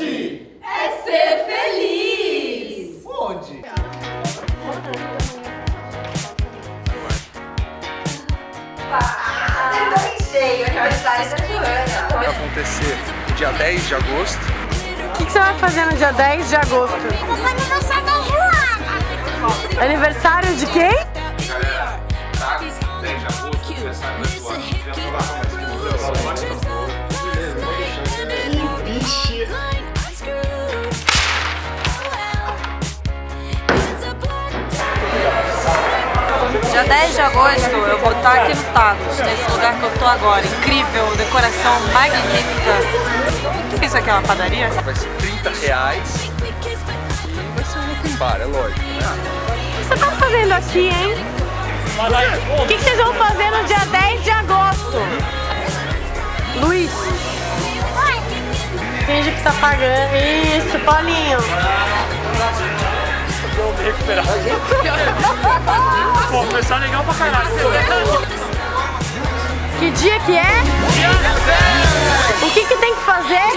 Sorte é ser feliz. onde? Cheio, aniversário da Joana. Vai acontecer no dia 10 de agosto. O que você vai fazer no dia 10 de agosto? Eu vou aniversário da Joana. Aniversário de quem? Galera, tá? 10 de agosto, aniversário da Joana. Já falaram, mas Dia 10 de agosto eu vou estar aqui no Tagus, nesse lugar que eu tô agora. Incrível, decoração magnífica. O que isso aqui é uma padaria? vai ser R$30 e vai ser um open bar, é lógico, né? O que você tá fazendo aqui, hein? O que vocês vão fazer no dia 10 de agosto? Luiz. Finge que tá pagando. Isso, Paulinho. Vou me recuperar. Pô, começar legal pra caralho. Que dia que é? Dia 10! O que tem que fazer?